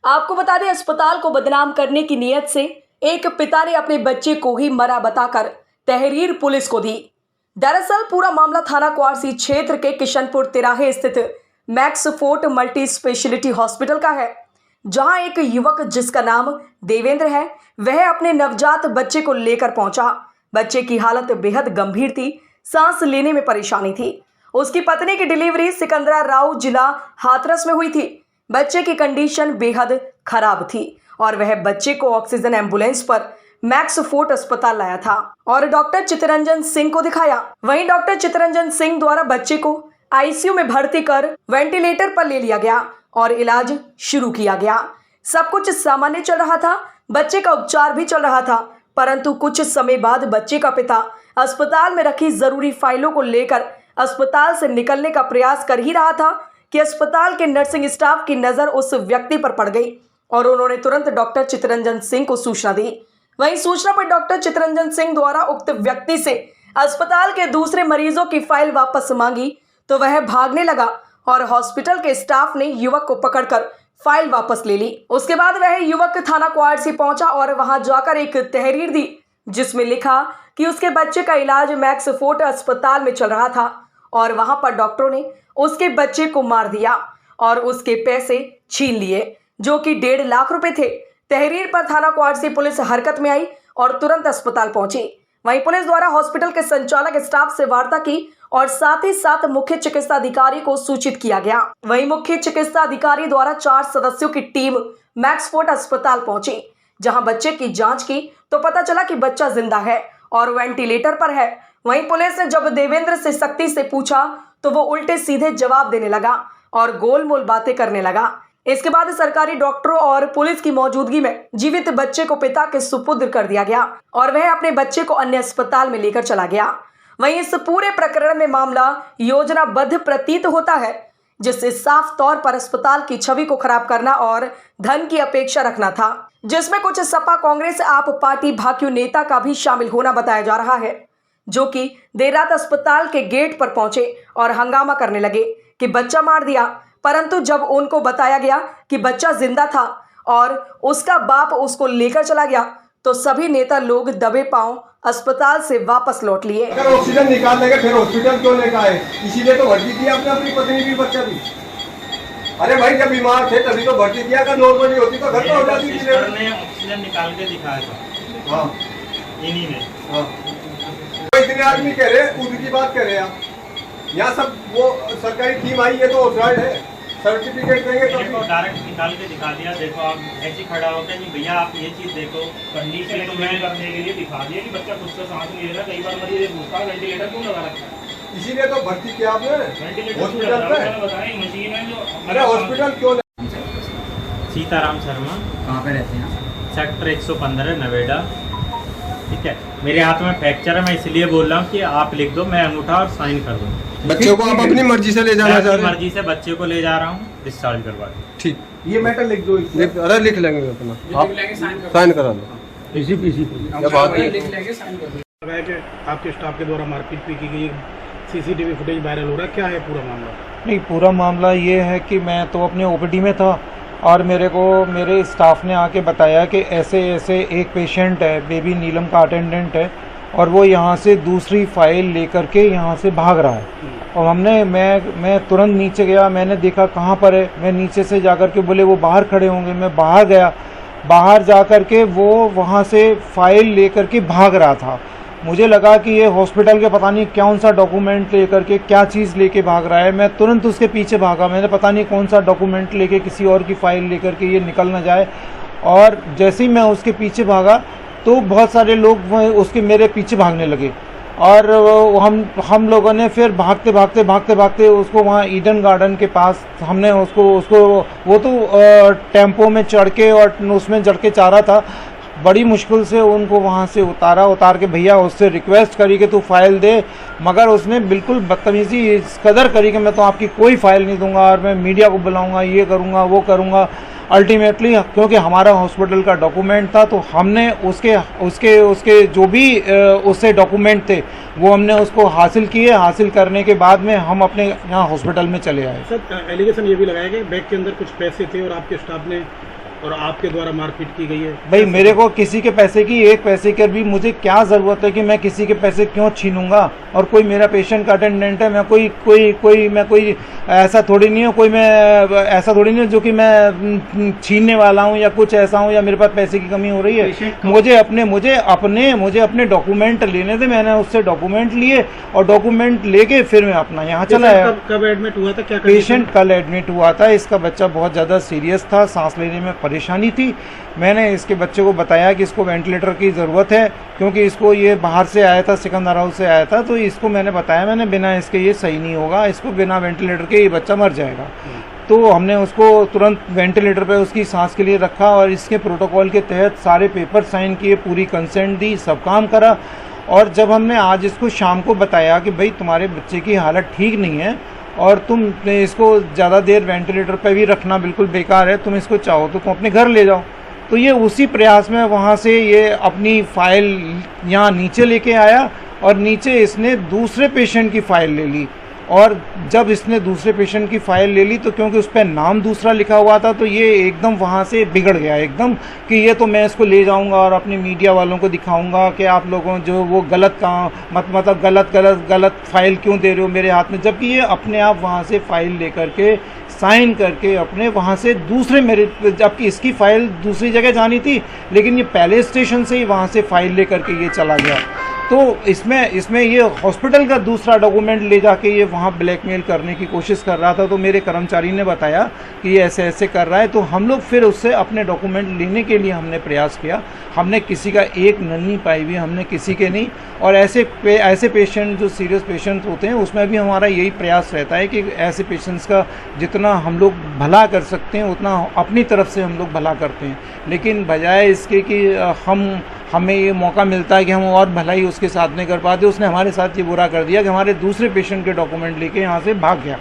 आपको बता दें, अस्पताल को बदनाम करने की नीयत से एक पिता ने अपने बच्चे को ही मरा बताकर तहरीर पुलिस को दी। दरअसल पूरा मामला थाना क्वारसी क्षेत्र के किशनपुर तिराहे स्थित max fort multi speciality hospital का है, जहां एक युवक जिसका नाम देवेंद्र है, वह अपने नवजात बच्चे को लेकर पहुंचा। बच्चे की हालत बेहद गंभीर थी, सांस लेने में परेशानी थी। उसकी पत्नी की डिलीवरी सिकंदराराव जिला हाथरस में हुई थी। बच्चे की कंडीशन बेहद खराब थी और वह बच्चे को ऑक्सीजन एम्बुलेंस पर मैक्स फोर्ट अस्पताल लाया था और डॉक्टर चित्तरंजन सिंह को दिखाया। वहीं डॉक्टर चित्तरंजन सिंह द्वारा बच्चे को आईसीयू में भर्ती कर वेंटिलेटर पर ले लिया गया और इलाज शुरू किया गया। सब कुछ सामान्य चल रहा था, बच्चे का उपचार भी चल रहा था, परंतु कुछ समय बाद बच्चे का पिता अस्पताल में रखी जरूरी फाइलों को लेकर अस्पताल से निकलने का प्रयास कर ही रहा था कि अस्पताल के नर्सिंग स्टाफ की नजर उस व्यक्ति पर पड़ गई और उन्होंने तुरंत डॉक्टर चित्तरंजन सिंह को सूचना दी। वहीं सूचना पर डॉक्टर चित्तरंजन सिंह द्वारा उक्त व्यक्ति से अस्पताल के दूसरे मरीजों की फाइल वापस मांगी तो वह भागने लगा और हॉस्पिटल के स्टाफ ने युवक को पकड़कर फाइल वापस ले ली। उसके बाद वह युवक थाना क्वारसी पहुंचा और वहां जाकर एक तहरीर दी, जिसमें लिखा कि उसके बच्चे का इलाज मैक्स फोर्ट अस्पताल में चल रहा था और वहां पर डॉक्टरों ने उसके बच्चे को मार दिया और उसके पैसे छीन लिए, जो कि 1.5 लाख रुपए थे। तहरीर पर थाना क्वारसी पुलिस हरकत में आई और तुरंत अस्पताल पहुंची। वहीं पुलिस द्वारा हॉस्पिटल के संचालक स्टाफ से वार्ता की और साथ ही साथ मुख्य चिकित्सा अधिकारी को सूचित किया गया। वहीं मुख्य चिकित्सा अधिकारी द्वारा 4 सदस्यों की टीम मैक्स फोर्ट अस्पताल पहुंची, जहां बच्चे की जांच की तो पता चला कि बच्चा जिंदा है और वेंटिलेटर पर है। वहीं पुलिस ने जब देवेंद्र से सख्ती से पूछा तो वो उल्टे सीधे जवाब देने लगा और गोलमोल बातें करने लगा। इसके बाद सरकारी डॉक्टरों और पुलिस की मौजूदगी में जीवित बच्चे को पिता के सुपुर्द कर दिया गया और वह अपने बच्चे को अन्य अस्पताल में लेकर चला गया। वहीं इस पूरे प्रकरण में मामला योजनाबद्ध प्रतीत होता है, जिससे साफ तौर पर अस्पताल की छवि को खराब करना और धन की अपेक्षा रखना था, जिसमें कुछ सपा कांग्रेस आप पार्टी भाकियू नेता का भी शामिल होना बताया जा रहा है, जो कि देर रात अस्पताल के गेट पर पहुंचे और हंगामा करने लगे कि बच्चा मार दिया। परंतु जब उनको बताया गया कि बच्चा जिंदा था और उसका बाप उसको लेकर चला गया तो सभी नेता लोग दबे पांव अस्पताल से वापस लौट लिए। अगर ऑक्सीजन निकाल लेंगे फिर हॉस्पिटल क्यों लेकर आए? इसीलिए तो भर्ती किया आपने अपनी पत्नी भी बच्चा भी। अरे भाई जब बीमार थे तभी तो भर्ती किया, अगर नॉर्मली होती तो घर पर हो जाती। ऑक्सीजन निकाल के दिखाया था। हाँ इन्हीं ने। हाँ इतने आदमी कह रहे हैं, उनकी बात कर रहे हैं आप। यहाँ सब वो सरकारी टीम आई है तो ऑथराइज है, सर्टिफिकेट देंगे तो देखो डायरेक्ट निकाल के दिखा दिया। देखो आप ऐसे खड़ा होकर नहीं भैया आप ये चीज देखो, कंडीशन तो मैं करने के लिए दिखा दिया कि बच्चा खुद से सांस नहीं ले रहा। कई बार मरीज पूछता है वेंटिलेटर क्यों लगा रखा है, इसीलिए तो भर्ती किया आपने हॉस्पिटल में। बताया मशीन है जो। अरे हॉस्पिटल क्यों? सीताराम शर्मा। कहाँ पे रहते हैं? सेक्टर 115 नोएडा। ठीक है, मेरे हाथ में फ्रैक्चर है, मैं इसलिए बोल रहा हूँ कि आप लिख दो, मैं अंगूठा और साइन कर दूँ। बच्चे को आप अपनी मर्जी से ले जाना चाह रहे हैं? मर्जी से बच्चे को ले जा रहा हूँ डिस्चार्ज करवा के। ठीक, ये मैटर लिख दो। अरे लिख लेंगे अपना, आप साइन करा दो। इसी आपके स्टाफ के द्वारा मारपीट भी की गई, सीसीटीवी फुटेज वायरल हो रहा है, क्या है पूरा मामला? नहीं, पूरा मामला ये है कि मैं तो अपने ओपीडी में था और मेरे स्टाफ ने आके बताया कि ऐसे ऐसे एक पेशेंट है, बेबी नीलम का अटेंडेंट है, और वो यहाँ से दूसरी फाइल लेकर के यहाँ से भाग रहा है। और मैं तुरंत नीचे गया, मैंने देखा कहाँ पर है। मैं नीचे से जाकर के बोले वो बाहर खड़े होंगे, मैं बाहर गया। बाहर जाकर के वो वहाँ से फाइल लेकर के भाग रहा था। मुझे लगा कि ये हॉस्पिटल के पता नहीं कौन सा डॉक्यूमेंट लेकर के क्या चीज़ लेके भाग रहा है। मैं तुरंत उसके पीछे भागा, मैंने पता नहीं कौन सा डॉक्यूमेंट लेके किसी और की फाइल लेकर के ये निकल ना जाए। और जैसे ही मैं उसके पीछे भागा तो बहुत सारे लोग उसके मेरे पीछे भागने लगे और हम लोगों ने फिर भागते उसको वहाँ ईडन गार्डन के पास हमने उसको वो तो टेम्पो में चढ़ के और उसमें चढ़ के जा रहा था। बड़ी मुश्किल से उनको वहाँ से उतार के भैया उससे रिक्वेस्ट करी कि तू फाइल दे, मगर उसने बिल्कुल बदतमीजी इस कदर करी कि मैं तो आपकी कोई फाइल नहीं दूंगा और मैं मीडिया को बुलाऊंगा, ये करूंगा वो करूंगा। अल्टीमेटली क्योंकि हमारा हॉस्पिटल का डॉक्यूमेंट था तो हमने उसके जो भी उससे डॉक्यूमेंट थे वो हमने उसको हासिल किए। हासिल करने के बाद में हम अपने यहाँ हॉस्पिटल में चले आए। सर एलिगेशन ये भी लगाया गया बैग के अंदर कुछ पैसे थे और आपके स्टाफ ने और आपके द्वारा मारपीट की गई है। भाई मेरे को किसी के पैसे की एक पैसे की भी मुझे क्या ज़रूरत है कि मैं किसी के पैसे क्यों छीनूंगा। और कोई मेरा पेशेंट का अटेंडेंट है, मैं कोई ऐसा थोड़ी नहीं हूँ, ऐसा थोड़ी नहीं हूँ जो कि मैं छीनने वाला हूँ या कुछ ऐसा हूँ या मेरे पास पैसे की कमी हो रही है। मुझे अपने डॉक्यूमेंट लेने थे, मैंने उससे डॉक्यूमेंट लिए और डॉक्यूमेंट लेके फिर मैं अपना यहाँ चला आया। कब एडमिट हुआ था, क्या पेशेंट कल एडमिट हुआ था। इसका बच्चा बहुत ज़्यादा सीरियस था, सांस लेने में परेशानी थी। मैंने इसके बच्चे को बताया कि इसको वेंटिलेटर की ज़रूरत है, क्योंकि इसको ये बाहर से आया था, सिकंदर हाउस से आया था। तो इसको मैंने बताया, बिना इसके ये सही नहीं होगा, इसको बिना वेंटिलेटर के ये बच्चा मर जाएगा। तो हमने उसको तुरंत वेंटिलेटर पे उसकी सांस के लिए रखा और इसके प्रोटोकॉल के तहत सारे पेपर साइन किए, पूरी कंसेंट दी, सब काम करा। और जब हमने आज इसको शाम को बताया कि भाई तुम्हारे बच्चे की हालत ठीक नहीं है और तुम इसको ज़्यादा देर वेंटिलेटर पे भी रखना बिल्कुल बेकार है, तुम इसको चाहो तो तुम अपने घर ले जाओ, तो ये उसी प्रयास में वहाँ से ये अपनी फ़ाइल यहाँ नीचे लेके आया और नीचे इसने दूसरे पेशेंट की फ़ाइल ले ली। और जब इसने दूसरे पेशेंट की फ़ाइल ले ली तो क्योंकि उस पर नाम दूसरा लिखा हुआ था तो ये एकदम वहाँ से बिगड़ गया एकदम कि ये तो मैं इसको ले जाऊँगा और अपने मीडिया वालों को दिखाऊँगा कि आप लोगों जो वो गलत काम मतलब गलत फ़ाइल क्यों दे रहे हो मेरे हाथ में, जबकि ये अपने आप वहाँ से फ़ाइल लेकर के साइन करके अपने वहाँ से दूसरे मेरे, जबकि इसकी फ़ाइल दूसरी जगह जानी थी लेकिन ये पहले स्टेशन से ही वहाँ से फ़ाइल ले करके ये चला गया। तो इसमें ये हॉस्पिटल का दूसरा डॉक्यूमेंट ले जाके ये वहाँ ब्लैकमेल करने की कोशिश कर रहा था। तो मेरे कर्मचारी ने बताया कि ये ऐसे ऐसे कर रहा है, तो हम लोग फिर उससे अपने डॉक्यूमेंट लेने के लिए हमने प्रयास किया। हमने किसी का एक नल नहीं पाई हुई, हमने किसी के नहीं। और ऐसे पेशेंट जो सीरियस पेशेंट होते हैं उसमें भी हमारा यही प्रयास रहता है कि ऐसे पेशेंट्स का जितना हम लोग भला कर सकते हैं उतना अपनी तरफ से हम लोग भला करते हैं। लेकिन बजाय इसके कि हमें ये मौका मिलता है कि हम और भलाई उसके साथ नहीं कर पाते, उसने हमारे साथ ये बुरा कर दिया कि हमारे दूसरे पेशेंट के डॉक्यूमेंट लेके यहाँ से भाग गया।